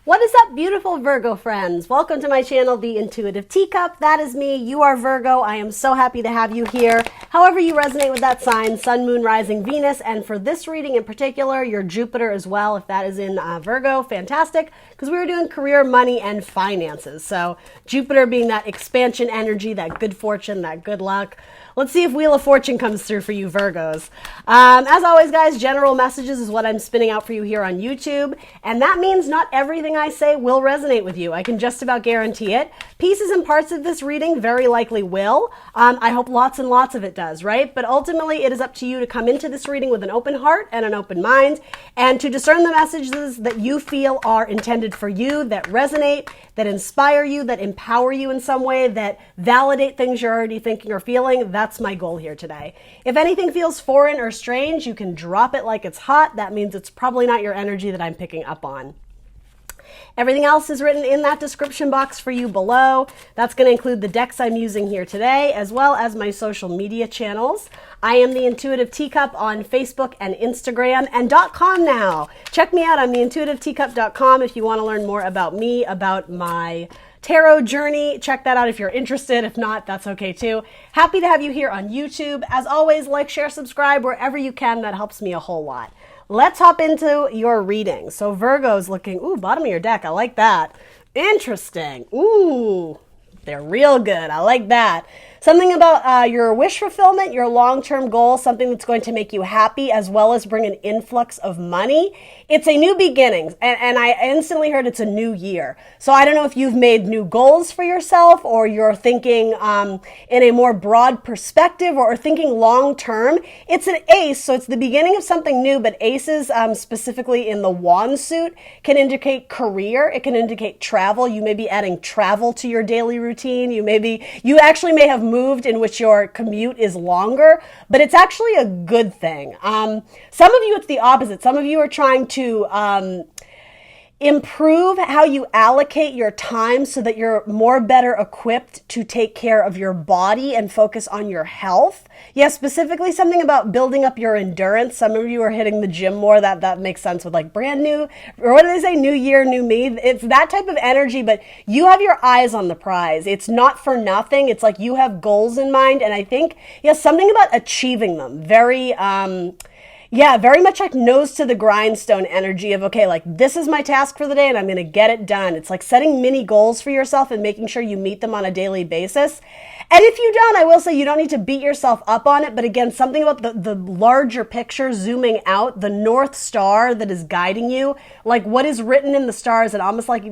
What is up, beautiful Virgo friends? Welcome to my channel, The Intuitive Teacup. That is me. You are Virgo. I am so happy to have you here. However you resonate with that sign, Sun, Moon, Rising, Venus, and for this reading in particular, your Jupiter as well, if that is in Virgo, fantastic, because we were doing career, money, and finances. So Jupiter being that expansion energy, that good fortune, that good luck. Let's see if Wheel of Fortune comes through for you Virgos. As always, guys, general messages is what I'm spinning out for you here on YouTube. And that means not everything I say will resonate with you. I can just about guarantee it. Pieces and parts of this reading very likely will. I hope lots and lots of it does, right? But ultimately, it is up to you to come into this reading with an open heart and an open mind and to discern the messages that you feel are intended for you, that resonate, that inspire you, that empower you in some way, that validate things you're already thinking or feeling. That's my goal here today. If anything feels foreign or strange, you can drop it like it's hot. That means it's probably not your energy that I'm picking up on. Everything else is written in that description box for you below. That's going to include the decks I'm using here today, as well as my social media channels. I am the Intuitive Teacup on Facebook and Instagram and .com now. Check me out on theintuitiveteacup.com if you want to learn more about me, about my tarot journey. Check that out if you're interested. If not, that's okay too. Happy to have you here on YouTube. As always, like, share, subscribe wherever you can. That helps me a whole lot. Let's hop into your reading. So Virgo's looking, ooh, bottom of your deck. I like that. Interesting. Ooh, they're real good. I like that. Something about your wish fulfillment, your long-term goal, something that's going to make you happy as well as bring an influx of money. It's a new beginning, and I instantly heard it's a new year. So I don't know if you've made new goals for yourself or you're thinking in a more broad perspective or thinking long-term. It's an ace, so it's the beginning of something new, but aces specifically in the wand suit can indicate career. It can indicate travel. You may be adding travel to your daily routine. You actually may have moved in which your commute is longer, but it's actually a good thing. Some of you, it's the opposite. Some of you are trying to improve how you allocate your time so that you're more better equipped to take care of your body and focus on your health. Yeah, specifically something about building up your endurance. Some of you are hitting the gym more. That makes sense with like brand new, or what do they say? New year, new me. It's that type of energy, but you have your eyes on the prize. It's not for nothing. It's like you have goals in mind. And I think, yeah, something about achieving them. Very much like nose to the grindstone energy of, okay, like this is my task for the day and I'm going to get it done. It's like setting mini goals for yourself and making sure you meet them on a daily basis. And if you don't, I will say you don't need to beat yourself up on it. But again, something about the larger picture, zooming out, the North Star that is guiding you, like what is written in the stars and almost like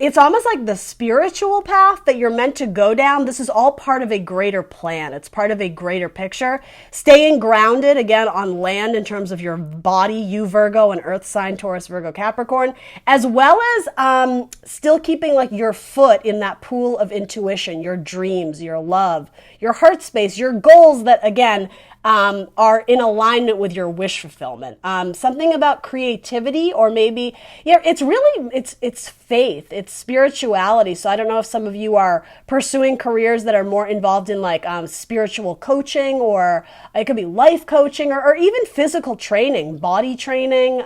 it's almost like the spiritual path that you're meant to go down. This is all part of a greater plan. It's part of a greater picture. Staying grounded, again, on land in terms of your body, you Virgo, and earth sign, Taurus, Virgo, Capricorn, as well as still keeping like your foot in that pool of intuition, your dreams, your love, your heart space, your goals that, again, are in alignment with your wish fulfillment. Something about creativity, or maybe, it's faith, it's spirituality. So I don't know if some of you are pursuing careers that are more involved in like spiritual coaching, or it could be life coaching, or even physical training, body training,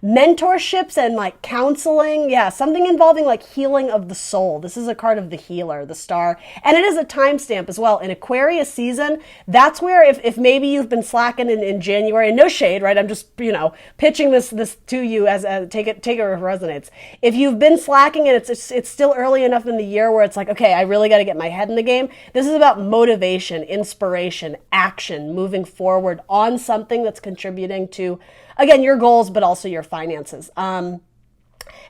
mentorships and like counseling. Yeah, something involving like healing of the soul. This is a card of the healer, the star. And it is a timestamp as well. In Aquarius season, that's where if maybe you've been slacking in January, and no shade, right? I'm just, pitching this to you as take it where it resonates. If you've been slacking and it's still early enough in the year where it's like, okay, I really got to get my head in the game. This is about motivation, inspiration, action, moving forward on something that's contributing to, again, your goals, but also your finances.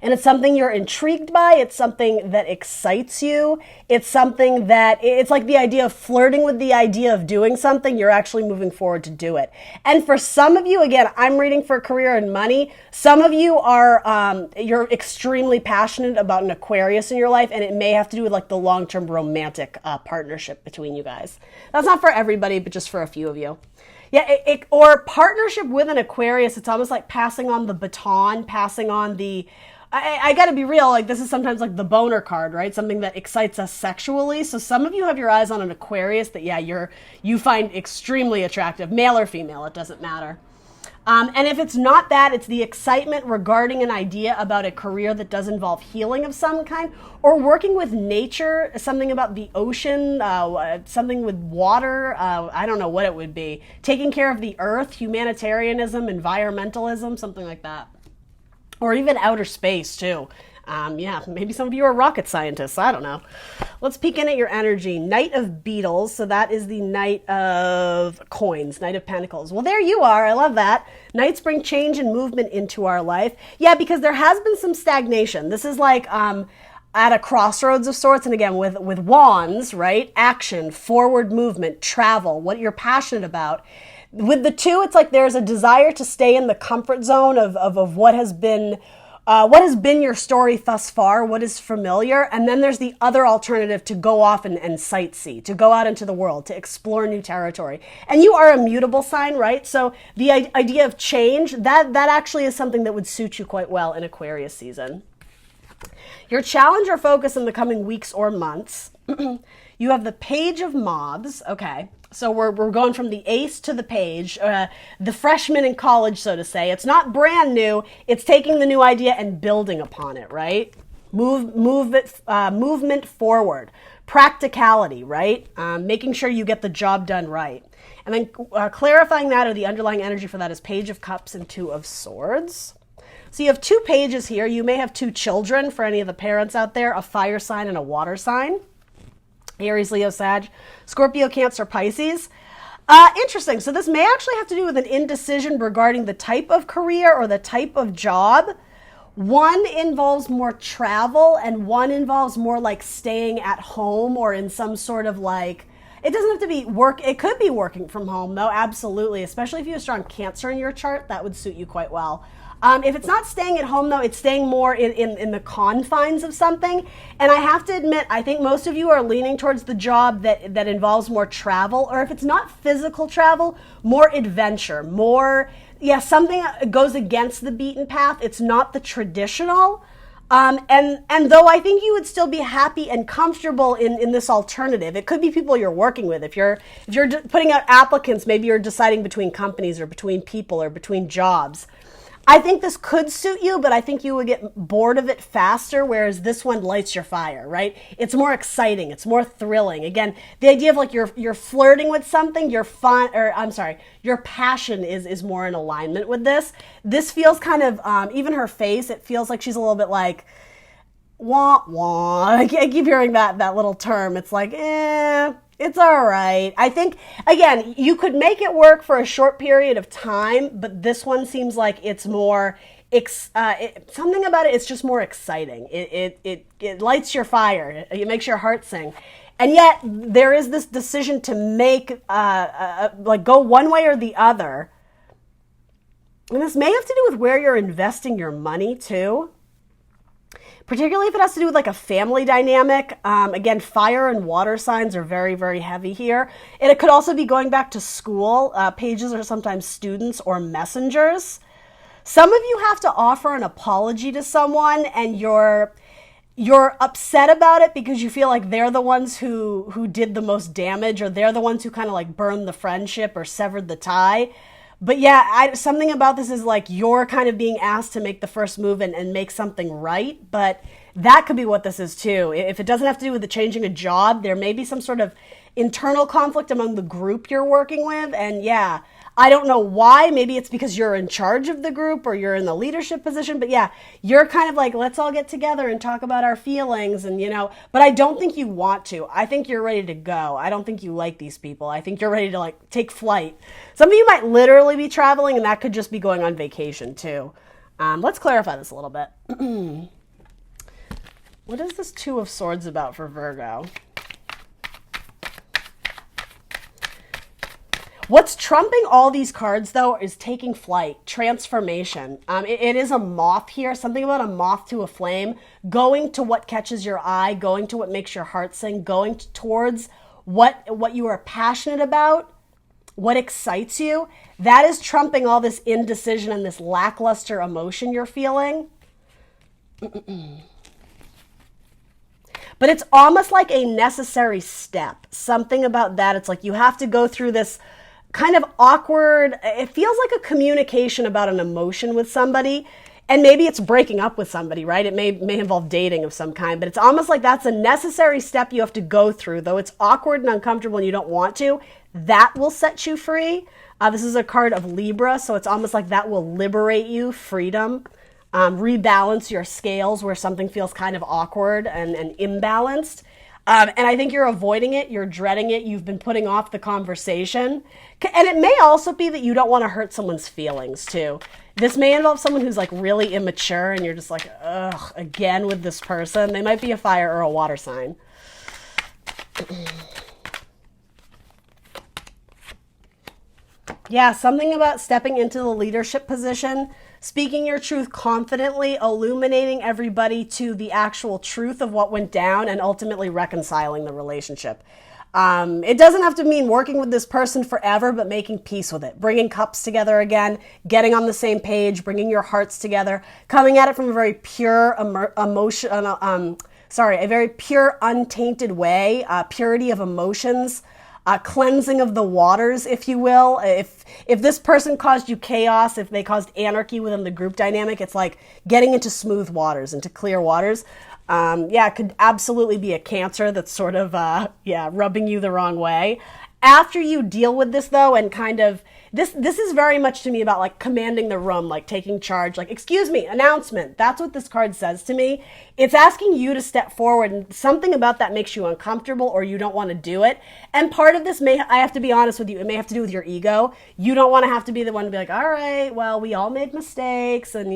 And it's something you're intrigued by. It's something that excites you. It's something that, it's like the idea of flirting with the idea of doing something. You're actually moving forward to do it. And for some of you, again, I'm reading for career and money. Some of you are, you're extremely passionate about an Aquarius in your life, and it may have to do with like the long-term romantic partnership between you guys. That's not for everybody, but just for a few of you. Yeah, or partnership with an Aquarius, it's almost like passing on the baton, passing on the, I got to be real, like this is sometimes like the boner card, right? Something that excites us sexually. So some of you have your eyes on an Aquarius that, yeah, you find extremely attractive, male or female, it doesn't matter. And if it's not that, it's the excitement regarding an idea about a career that does involve healing of some kind, or working with nature, something about the ocean, something with water. I don't know what it would be. Taking care of the earth, humanitarianism, environmentalism, something like that. Or even outer space, too. Yeah, maybe some of you are rocket scientists. I don't know. Let's peek in at your energy. Knight of Beetles. So that is the Knight of Coins, Knight of Pentacles. Well, there you are. I love that. Knights bring change and movement into our life. Yeah, because there has been some stagnation. This is like at a crossroads of sorts. And again, with wands, right? Action, forward movement, travel, what you're passionate about. With the two, it's like there's a desire to stay in the comfort zone of what has been your story thus far, what is familiar, and then there's the other alternative to go off and sightsee, to go out into the world, to explore new territory. And you are a mutable sign, right? So the idea of change, that actually is something that would suit you quite well in Aquarius season. Your challenge or focus in the coming weeks or months, you have the Page of Moths, okay. So we're going from the ace to the page, the freshman in college, so to say. It's not brand new. It's taking the new idea and building upon it, right? Movement forward. Practicality, right? Making sure you get the job done right. And then clarifying that, or the underlying energy for that, is Page of Cups and Two of Swords. So you have two pages here. You may have two children for any of the parents out there, a fire sign and a water sign. Aries, Leo, Sag, Scorpio, Cancer, Pisces. Interesting. So this may actually have to do with an indecision regarding the type of career or the type of job. One involves more travel and one involves more like staying at home or in some sort of like, it doesn't have to be work. It could be working from home though. Absolutely. Especially if you have strong Cancer in your chart, that would suit you quite well. If it's not staying at home, though, it's staying more in the confines of something. And I have to admit, I think most of you are leaning towards the job that involves more travel, or if it's not physical travel, more adventure, more, yeah, something that goes against the beaten path. It's not the traditional. And though I think you would still be happy and comfortable in this alternative, it could be people you're working with. If you're putting out applicants, maybe you're deciding between companies or between people or between jobs. I think this could suit you, but I think you would get bored of it faster, whereas this one lights your fire, right? It's more exciting. It's more thrilling. Again, the idea of like you're flirting with something, your passion is more in alignment with this. This feels kind of, even her face, it feels like she's a little bit like, wah, wah. I keep hearing that little term. It's like, it's all right. I think, again, you could make it work for a short period of time, but this one seems like it's more, something about it, it's just more exciting. It lights your fire. It makes your heart sing. And yet, there is this decision to make, like, go one way or the other. And this may have to do with where you're investing your money, too. Particularly if it has to do with like a family dynamic. Again, fire and water signs are very, very heavy here. And it could also be going back to school. Pages are sometimes students or messengers. Some of you have to offer an apology to someone and you're upset about it because you feel like they're the ones who did the most damage, or they're the ones who kind of like burned the friendship or severed the tie. But yeah, something about this is like you're kind of being asked to make the first move and make something right. But that could be what this is too. If it doesn't have to do with the changing a job, there may be some sort of internal conflict among the group you're working with. And yeah, I don't know why. Maybe it's because you're in charge of the group or you're in the leadership position. But yeah, you're kind of like, let's all get together and talk about our feelings. And, but I don't think you want to. I think you're ready to go. I don't think you like these people. I think you're ready to like take flight. Some of you might literally be traveling, and that could just be going on vacation too. Let's clarify this a little bit. What is this Two of Swords about for Virgo? What's trumping all these cards, though, is taking flight, transformation. It is a moth here, something about a moth to a flame, going to what catches your eye, going to what makes your heart sing, going towards what you are passionate about, what excites you. That is trumping all this indecision and this lackluster emotion you're feeling. But it's almost like a necessary step. Something about that. It's like you have to go through this kind of awkward. It feels like a communication about an emotion with somebody. And maybe it's breaking up with somebody, right? It may involve dating of some kind, but it's almost like that's a necessary step you have to go through, though it's awkward and uncomfortable and you don't want to. That will set you free. This is a card of Libra, so it's almost like that will liberate you, freedom, rebalance your scales where something feels kind of awkward and imbalanced. And I think you're avoiding it, you're dreading it, you've been putting off the conversation. And it may also be that you don't want to hurt someone's feelings, too. This may involve someone who's like really immature and you're just like, ugh, again with this person. They might be a fire or a water sign. Yeah, something about stepping into the leadership position, speaking your truth confidently, illuminating everybody to the actual truth of what went down, and ultimately reconciling the relationship. It doesn't have to mean working with this person forever, but making peace with it, bringing cups together again, getting on the same page, bringing your hearts together, coming at it from a very pure a very pure, untainted way, purity of emotions. Cleansing of the waters, if you will. If this person caused you chaos, if they caused anarchy within the group dynamic, it's like getting into smooth waters, into clear waters. It could absolutely be a Cancer that's sort of, rubbing you the wrong way. After you deal with this, though, and kind of, this is very much to me about like commanding the room, like taking charge, like, excuse me, announcement. That's what this card says to me. It's asking you to step forward, and something about that makes you uncomfortable or you don't want to do it. And part of this I have to be honest with you, it may have to do with your ego. You don't want to have to be the one to be like, all right, well, we all made mistakes. And,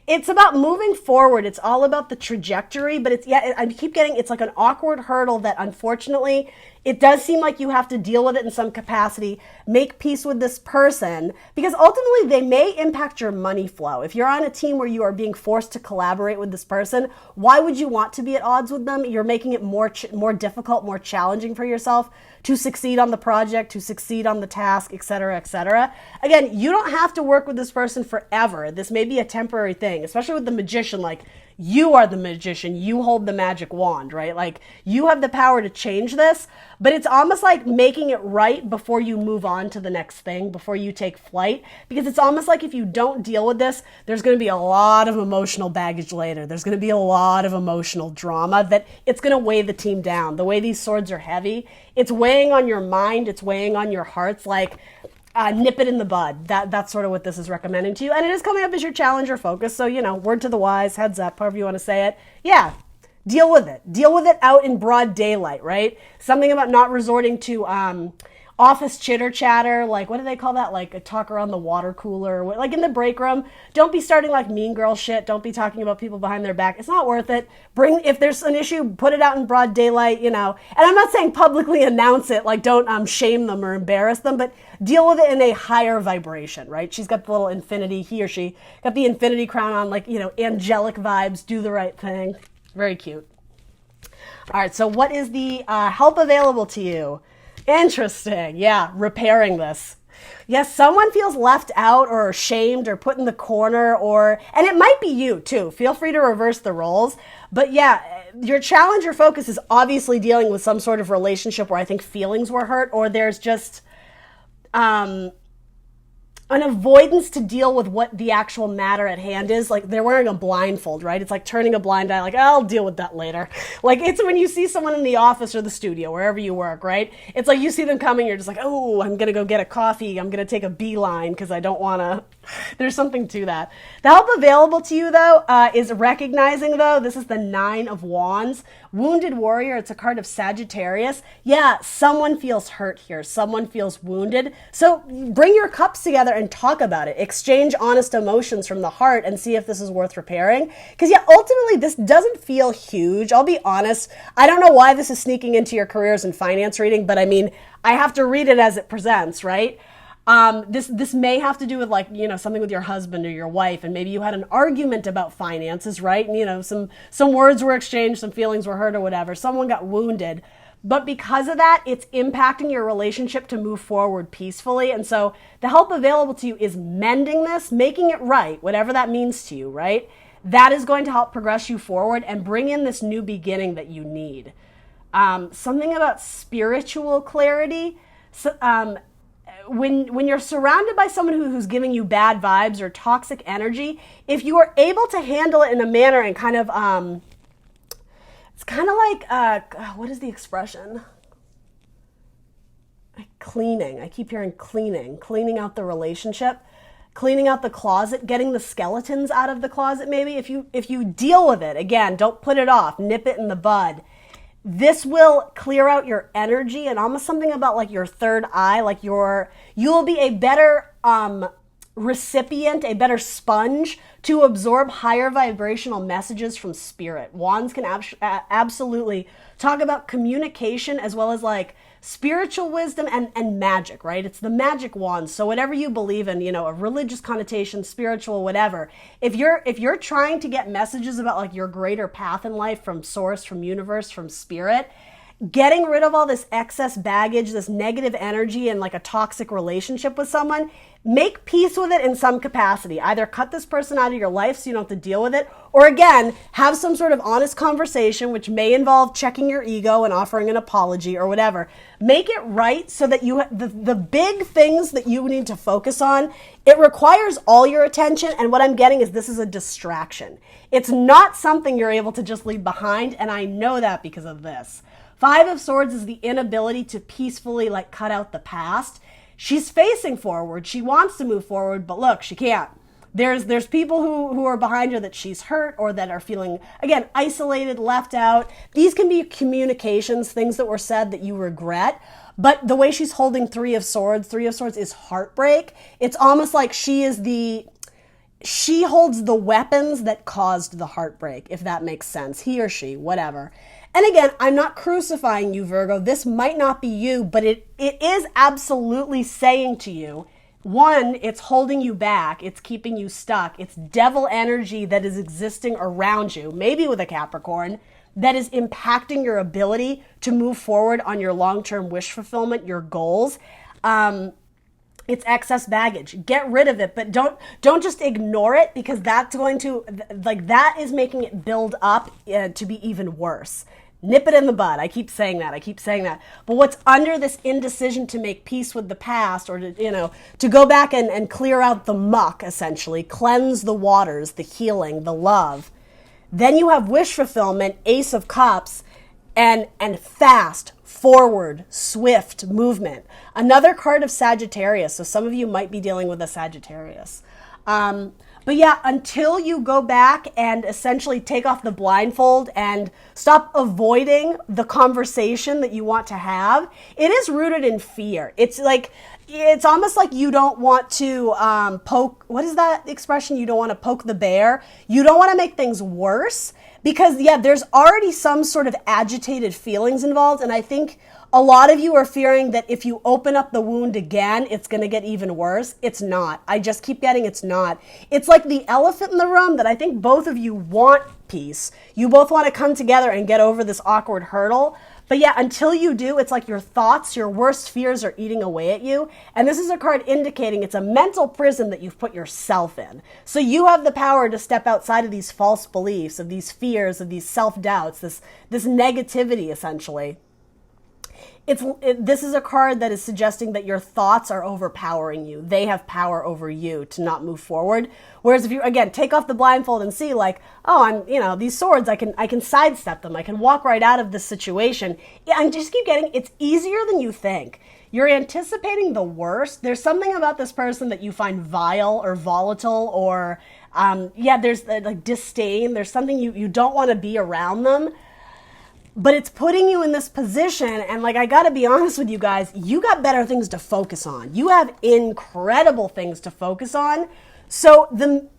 it's about moving forward. It's all about the trajectory, but I keep getting, it's like an awkward hurdle that unfortunately, it does seem like you have to deal with it in some capacity, make peace with this person, because ultimately they may impact your money flow. If you're on a team where you are being forced to collaborate with this person, why would you want to be at odds with them? You're making it more difficult, more challenging for yourself to succeed on the project, to succeed on the task, et cetera, et cetera. Again, you don't have to work with this person forever. This may be a temporary thing, especially with the magician. Like, you are the magician, you hold the magic wand, right? Like, you have the power to change this, but it's almost like making it right before you move on to the next thing, before you take flight, because it's almost like if you don't deal with this, there's going to be a lot of emotional baggage later. There's going to be a lot of emotional drama that it's going to weigh the team down. The way these swords are heavy, it's weighing on your mind, it's weighing on your hearts, like, nip it in the bud. That's sort of what this is recommending to you. And it is coming up as your challenger focus. So, word to the wise, heads up, however you want to say it. Yeah, deal with it. Deal with it out in broad daylight, right? Something about not resorting to office chitter chatter, like, what do they call that? Like a talk around the water cooler, like in the break room. Don't be starting like mean girl shit. Don't be talking about people behind their back. It's not worth it. If there's an issue, put it out in broad daylight, And I'm not saying publicly announce it, like don't shame them or embarrass them, but deal with it in a higher vibration, right? She's got the little infinity, he or she got the infinity crown on, like, angelic vibes, do the right thing. Very cute. All right, so what is the help available to you? Interesting. Yeah, repairing this. Yes, someone feels left out or shamed or put in the corner, and it might be you too. Feel free to reverse the roles. But yeah, your challenger focus is obviously dealing with some sort of relationship where I think feelings were hurt, or there's just an avoidance to deal with what the actual matter at hand is. Like, they're wearing a blindfold, right? It's like turning a blind eye, like, I'll deal with that later. Like, it's when you see someone in the office or the studio, wherever you work, right? It's like you see them coming, you're just like, oh, I'm going to go get a coffee. I'm going to take a beeline because I don't want to. There's something to that. The help available to you, though, is recognizing, though, this is the 9 of Wands. Wounded Warrior, it's a card of Sagittarius. Yeah, someone feels hurt here. Someone feels wounded. So bring your cups together and talk about it. Exchange honest emotions from the heart and see if this is worth repairing. Because, yeah, ultimately, this doesn't feel huge. I'll be honest. I don't know why this is sneaking into your careers and finance reading, but I mean, I have to read it as it presents, right? This may have to do with, like, something with your husband or your wife, and maybe you had an argument about finances, right? And, some words were exchanged, some feelings were hurt or whatever. Someone got wounded. But because of that, it's impacting your relationship to move forward peacefully. And so the help available to you is mending this, making it right, whatever that means to you, right? That is going to help progress you forward and bring in this new beginning that you need. Something about spiritual clarity. So, when you're surrounded by someone who's giving you bad vibes or toxic energy, if you are able to handle it in a manner and kind of, it's kind of like, what is the expression? Cleaning. I keep hearing cleaning out the relationship, cleaning out the closet, getting the skeletons out of the closet. Maybe if you deal with it, again, don't put it off, nip it in the bud. This will clear out your energy and almost something about like your third eye, like you'll be a better recipient, a better sponge to absorb higher vibrational messages from spirit. Wands can absolutely talk about communication as well as like spiritual wisdom and magic, right? It's the magic wand. So whatever you believe in, a religious connotation, spiritual, whatever, if you're trying to get messages about like your greater path in life from source, from universe, from spirit, getting rid of all this excess baggage, this negative energy and like a toxic relationship with someone, make peace with it in some capacity. Either cut this person out of your life so you don't have to deal with it, or again, have some sort of honest conversation, which may involve checking your ego and offering an apology or whatever. Make it right so that the big things that you need to focus on, it requires all your attention. And what I'm getting is this is a distraction. It's not something you're able to just leave behind. And I know that because of this. 5 of Swords is the inability to peacefully like cut out the past. She's facing forward. She wants to move forward, but look, she can't. There's people who are behind her that she's hurt or that are feeling, again, isolated, left out. These can be communications, things that were said that you regret. But the way she's holding 3 of Swords is heartbreak. It's almost like she holds the weapons that caused the heartbreak, if that makes sense. He or she, whatever. And again, I'm not crucifying you, Virgo. This might not be you, but it is absolutely saying to you, 1, it's holding you back. It's keeping you stuck. It's devil energy that is existing around you, maybe with a Capricorn, that is impacting your ability to move forward on your long-term wish fulfillment, your goals. It's excess baggage. Get rid of it, but don't just ignore it, because that's going to, like, that is making it build up to be even worse. Nip it in the bud. I keep saying that. But what's under this indecision to make peace with the past, or to go back and clear out the muck, essentially, cleanse the waters, the healing, the love. Then you have wish fulfillment, Ace of Cups, and fast, forward, swift movement. Another card of Sagittarius. So some of you might be dealing with a Sagittarius. But yeah, until you go back and essentially take off the blindfold and stop avoiding the conversation that you want to have, it is rooted in fear. It's almost like you don't want to poke, what is that expression? You don't want to poke the bear. You don't want to make things worse because, yeah, there's already some sort of agitated feelings involved. And I think a lot of you are fearing that if you open up the wound again, it's going to get even worse. It's not. I just keep getting it's not. It's like the elephant in the room that I think both of you want peace. You both want to come together and get over this awkward hurdle. But yeah, until you do, it's like your thoughts, your worst fears are eating away at you. And this is a card indicating it's a mental prison that you've put yourself in. So you have the power to step outside of these false beliefs, of these fears, of these self-doubts, this negativity, essentially. This is a card that is suggesting that your thoughts are overpowering you. They have power over you to not move forward. Whereas if you, again, take off the blindfold and see like, oh, these swords, I can sidestep them. I can walk right out of this situation. Yeah, and just keep getting, it's easier than you think. You're anticipating the worst. There's something about this person that you find vile or volatile or, there's like disdain. There's something you don't want to be around them. But it's putting you in this position, and like, I gotta be honest with you guys, you got better things to focus on. You have incredible things to focus on. So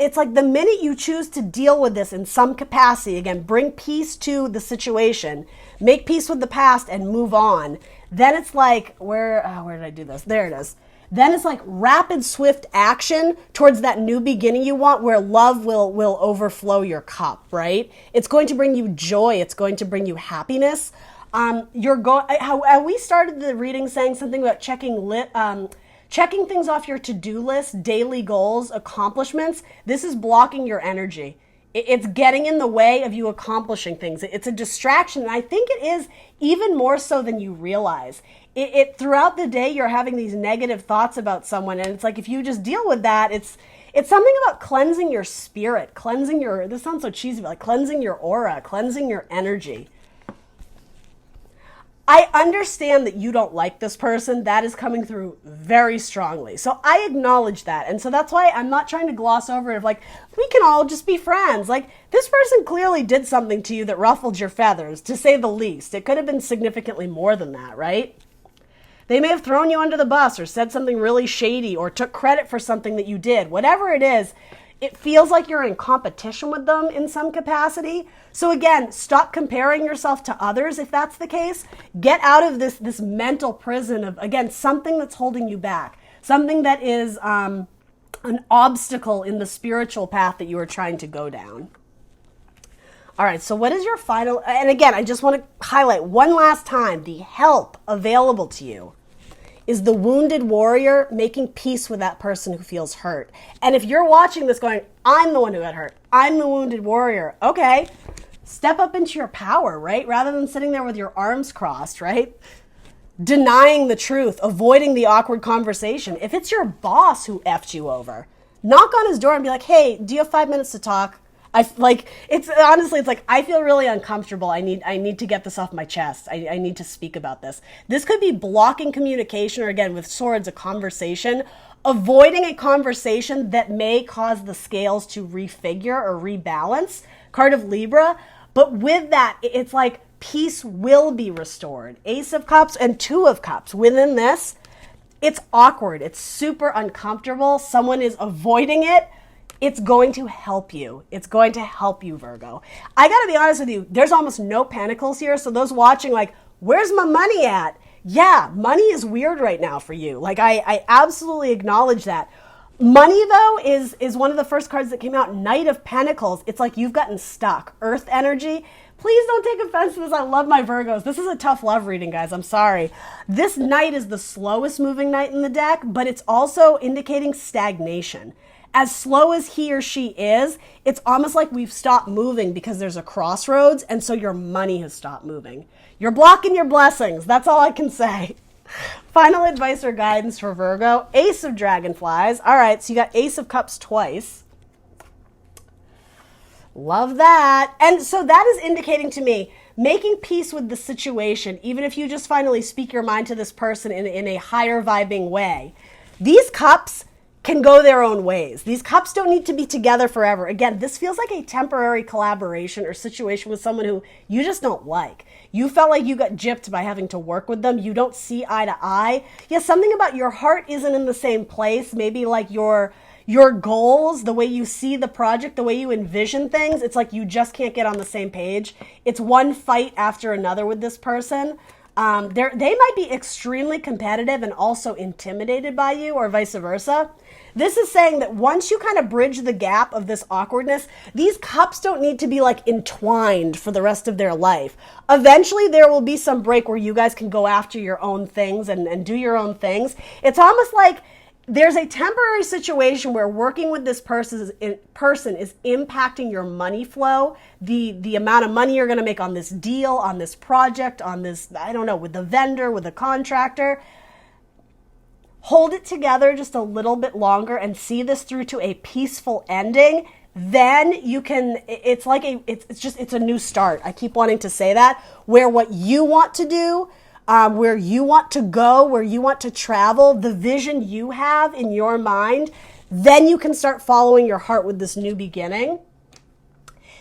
it's like the minute you choose to deal with this in some capacity, again, bring peace to the situation, make peace with the past and move on, then it's like, where did I do this? There it is. Then it's like rapid, swift action towards that new beginning you want, where love will overflow your cup, right? It's going to bring you joy. It's going to bring you happiness. How we started the reading saying something about checking things off your to-do list, daily goals, accomplishments. This is blocking your energy. It's getting in the way of you accomplishing things. It's a distraction. And I think it is even more so than you realize. Throughout the day, you're having these negative thoughts about someone. And it's like, if you just deal with that, it's something about cleansing your spirit, this sounds so cheesy, but like cleansing your aura, cleansing your energy. I understand that you don't like this person. That is coming through very strongly. So I acknowledge that. And so that's why I'm not trying to gloss over it of like, we can all just be friends. Like, this person clearly did something to you that ruffled your feathers, to say the least. It could have been significantly more than that, right? They may have thrown you under the bus or said something really shady or took credit for something that you did. Whatever it is, it feels like you're in competition with them in some capacity. So again, stop comparing yourself to others if that's the case. Get out of this mental prison of, again, something that's holding you back. Something that is an obstacle in the spiritual path that you are trying to go down. All right, so what is your final, and again, I just want to highlight one last time, the help available to you is the wounded warrior making peace with that person who feels hurt. And if you're watching this going, I'm the one who got hurt, I'm the wounded warrior, okay, step up into your power, right? Rather than sitting there with your arms crossed, right? Denying the truth, avoiding the awkward conversation. If it's your boss who effed you over, knock on his door and be like, hey, do you have 5 minutes to talk? It's like, I feel really uncomfortable. I need to get this off my chest. I need to speak about this. This could be blocking communication, or again, with swords, a conversation, avoiding a conversation that may cause the scales to refigure or rebalance. Card of Libra. But with that, it's like peace will be restored. Ace of Cups and Two of Cups. Within this, it's awkward. It's super uncomfortable. Someone is avoiding it. It's going to help you. It's going to help you, Virgo. I got to be honest with you. There's almost no pentacles here. So those watching like, where's my money at? Yeah, money is weird right now for you. Like, I absolutely acknowledge that. Money, though, is one of the first cards that came out. Knight of Pentacles. It's like you've gotten stuck. Earth energy. Please don't take offense to this. I love my Virgos. This is a tough love reading, guys. I'm sorry. This Knight is the slowest moving Knight in the deck, but it's also indicating stagnation. As slow as he or she is, it's almost like we've stopped moving because there's a crossroads, and so your money has stopped moving. You're blocking your blessings. That's all I can say. Final advice or guidance for Virgo. Ace of Dragonflies. All right, so you got Ace of Cups twice. Love that. And so that is indicating to me making peace with the situation, even if you just finally speak your mind to this person in a higher vibing way. These cups can go their own ways. These cups don't need to be together forever. Again, this feels like a temporary collaboration or situation with someone who you just don't like. You felt like you got gypped by having to work with them. You don't see eye to eye. Yeah, something about your heart isn't in the same place. Maybe like your goals, the way you see the project, the way you envision things, it's like you just can't get on the same page. It's one fight after another with this person. They might be extremely competitive and also intimidated by you, or vice versa. This is saying that once you kind of bridge the gap of this awkwardness, these cups don't need to be like entwined for the rest of their life. Eventually there will be some break where you guys can go after your own things and do your own things. It's almost like there's a temporary situation where working with this person is impacting your money flow, the amount of money you're going to make on this deal, on this project, on this, I don't know, with the vendor, with the contractor. Hold it together just a little bit longer and see this through to a peaceful ending. Then you can, it's a new start. I keep wanting to say that, where what you want to do, where you want to go, where you want to travel, the vision you have in your mind, then you can start following your heart with this new beginning.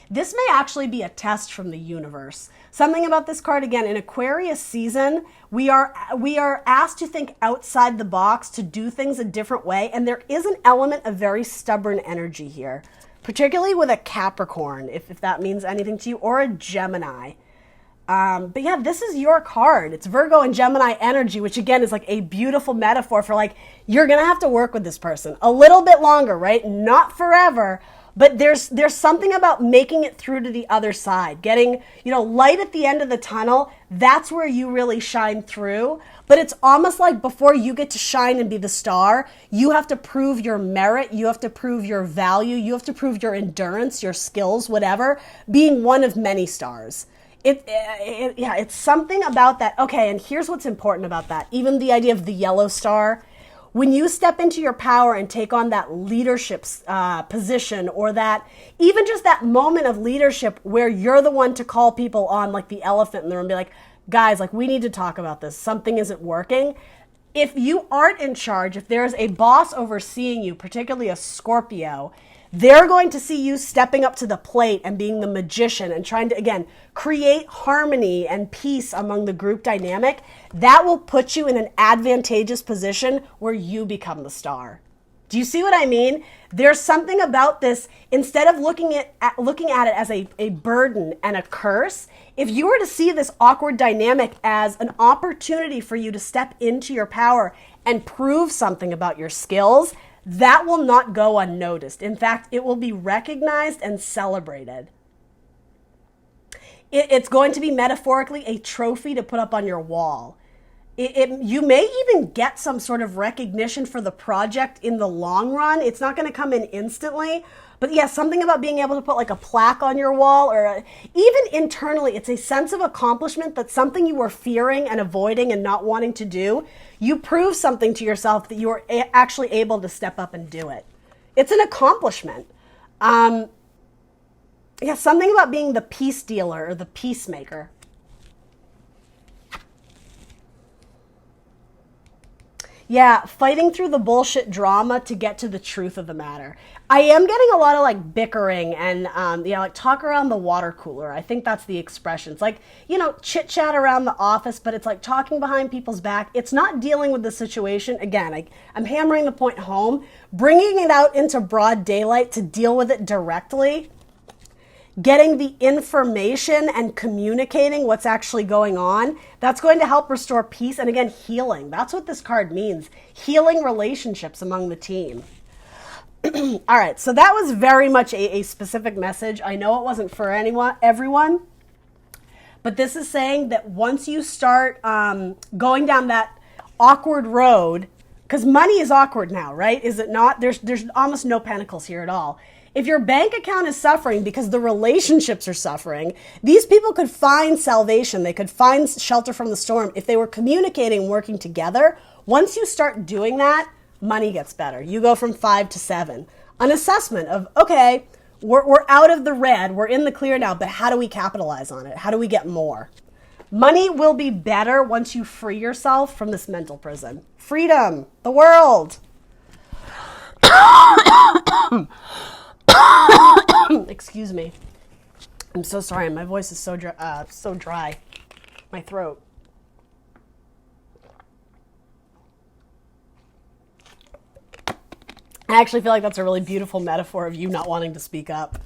This may actually be a test from the universe. Something about this card, again, in Aquarius season, we are asked to think outside the box, to do things a different way, and there is an element of very stubborn energy here, particularly with a Capricorn, if that means anything to you, or a Gemini. But yeah, this is your card. It's Virgo and Gemini energy, which again is like a beautiful metaphor for like, you're going to have to work with this person a little bit longer, right? Not forever, But there's something about making it through to the other side, getting, light at the end of the tunnel. That's where you really shine through. But it's almost like before you get to shine and be the star, you have to prove your merit. You have to prove your value. You have to prove your endurance, your skills, whatever, being one of many stars. It's something about that. Okay, and here's what's important about that. Even the idea of the yellow star. When you step into your power and take on that leadership position, or that even just that moment of leadership where you're the one to call people on, like the elephant in the room, and be like, guys, like, we need to talk about this. Something isn't working. If you aren't in charge, if there's a boss overseeing you, particularly a Scorpio, they're going to see you stepping up to the plate and being the magician and trying to, again, create harmony and peace among the group dynamic. That will put you in an advantageous position where you become the star. Do you see what I mean? There's something about this. Instead of looking at it as a burden and a curse, if you were to see this awkward dynamic as an opportunity for you to step into your power and prove something about your skills, that will not go unnoticed. In fact, it will be recognized and celebrated. It's going to be metaphorically a trophy to put up on your wall. You may even get some sort of recognition for the project in the long run. It's not going to come in instantly. But yeah, something about being able to put like a plaque on your wall, or even internally, it's a sense of accomplishment that something you were fearing and avoiding and not wanting to do, you prove something to yourself that you are actually able to step up and do it. It's an accomplishment. Something about being the peace dealer or the peacemaker. Yeah, fighting through the bullshit drama to get to the truth of the matter. I am getting a lot of like bickering and, like talk around the water cooler. I think that's the expression. It's like, chit chat around the office, but it's like talking behind people's back. It's not dealing with the situation. Again, I'm hammering the point home, bringing it out into broad daylight to deal with it directly. Getting the information and communicating what's actually going on, that's going to help restore peace. And again, healing. That's what this card means. Healing relationships among the team. All right, so that was very much a specific message. I know it wasn't for everyone, but this is saying that once you start going down that awkward road, because money is awkward now, right? Is it not? There's almost no pentacles here at all. If your bank account is suffering because the relationships are suffering, these people could find salvation. They could find shelter from the storm if they were communicating and working together. Once you start doing that, money gets better. You go from 5 to 7. An assessment of, okay, we're out of the red. We're in the clear now, but how do we capitalize on it? How do we get more? Money will be better once you free yourself from this mental prison. Freedom, the world. Excuse me. I'm so sorry. My voice is so dry. My throat. I actually feel like that's a really beautiful metaphor of you not wanting to speak up.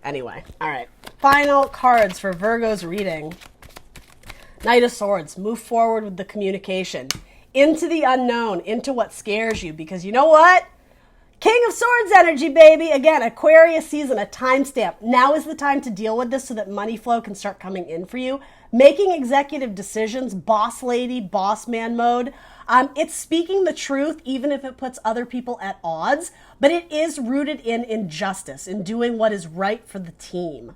Anyway, all right. Final cards for Virgo's reading. Knight of Swords. Move forward with the communication. Into the unknown. Into what scares you. Because you know what? King of Swords energy, baby. Again, Aquarius season, a timestamp. Now is the time to deal with this so that money flow can start coming in for you. Making executive decisions, boss lady, boss man mode. It's speaking the truth, even if it puts other people at odds, but it is rooted in injustice, in doing what is right for the team.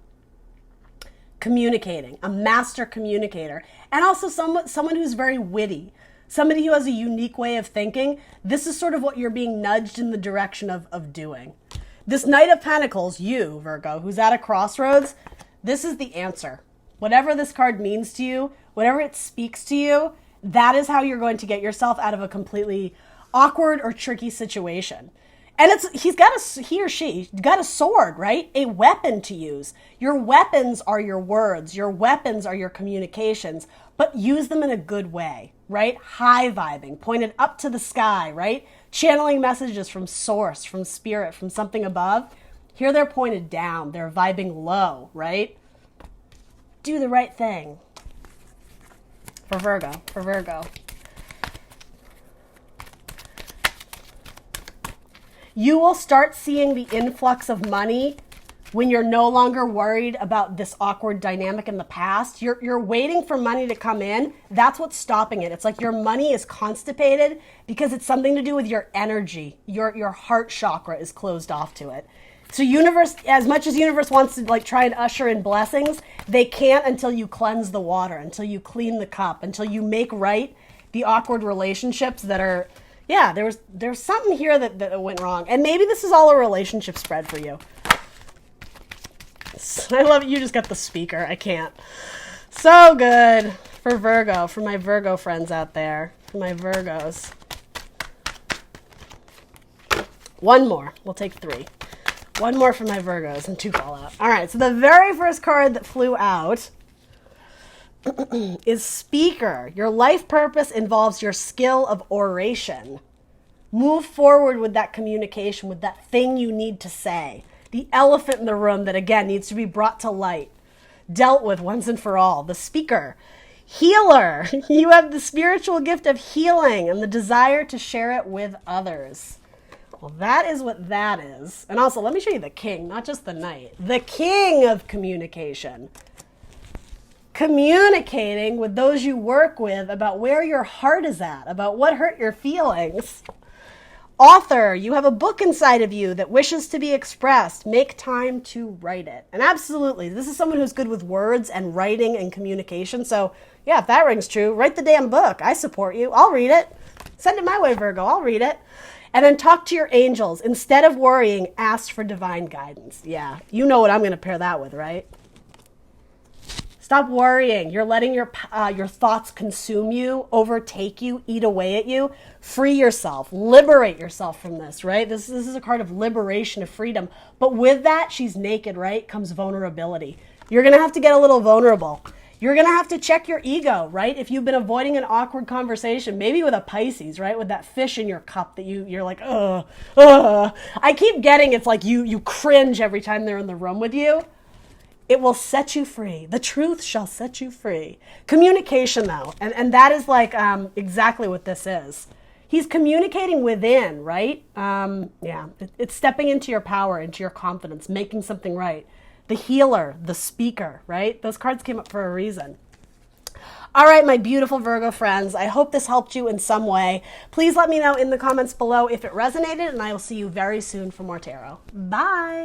Communicating, a master communicator, and also someone who's very witty. Somebody who has a unique way of thinking. This is sort of what you're being nudged in the direction of doing. This Knight of Pentacles, you, Virgo, who's at a crossroads, this is the answer. Whatever this card means to you, whatever it speaks to you, that is how you're going to get yourself out of a completely awkward or tricky situation. And he or she got a sword, right? A weapon to use. Your weapons are your words. Your weapons are your communications, but use them in a good way, right? High vibing, pointed up to the sky, right? Channeling messages from source, from spirit, from something above. Here they're pointed down. They're vibing low, right? Do the right thing. For Virgo. You will start seeing the influx of money when you're no longer worried about this awkward dynamic in the past. You're waiting for money to come in. That's what's stopping it. It's like your money is constipated because it's something to do with your energy. Your heart chakra is closed off to it. So universe, as much as universe wants to like try and usher in blessings, they can't until you cleanse the water, until you clean the cup, until you make right the awkward relationships that are, yeah, there's something here that went wrong. And maybe this is all a relationship spread for you. I love it. You just got the speaker. I can't. So good for Virgo, for my Virgo friends out there, for my Virgos. One more. We'll take 3. One more for my Virgos and 2 fall out. All right. So the very first card that flew out is Speaker. Your life purpose involves your skill of oration. Move forward with that communication, with that thing you need to say. The elephant in the room that, again, needs to be brought to light, dealt with once and for all. The Speaker. Healer. You have the spiritual gift of healing and the desire to share it with others. Well, that is what that is. And also, let me show you the King, not just the Knight. The King of communication. Communicating with those you work with about where your heart is at, about what hurt your feelings. Author, you have a book inside of you that wishes to be expressed. Make time to write it. And absolutely, this is someone who's good with words and writing and communication. So yeah, if that rings true, write the damn book. I support you. I'll read it. Send it my way, Virgo. I'll read it. And then talk to your angels. Instead of worrying, ask for divine guidance. Yeah, you know what I'm going to pair that with, right? Stop worrying. You're letting your thoughts consume you, overtake you, eat away at you. Free yourself. Liberate yourself from this, right? This is a card of liberation, of freedom. But with that, she's naked, right? Comes vulnerability. You're going to have to get a little vulnerable. You're going to have to check your ego, right? If you've been avoiding an awkward conversation, maybe with a Pisces, right? With that fish in your cup that you're like, ugh. I keep getting it's like you cringe every time they're in the room with you. It will set you free. The truth shall set you free. Communication, though, and that is like exactly what this is. He's communicating within, right? It's stepping into your power, into your confidence, making something right. The healer, the speaker, right? Those cards came up for a reason. All right, my beautiful Virgo friends, I hope this helped you in some way. Please let me know in the comments below if it resonated, and I will see you very soon for more tarot. Bye.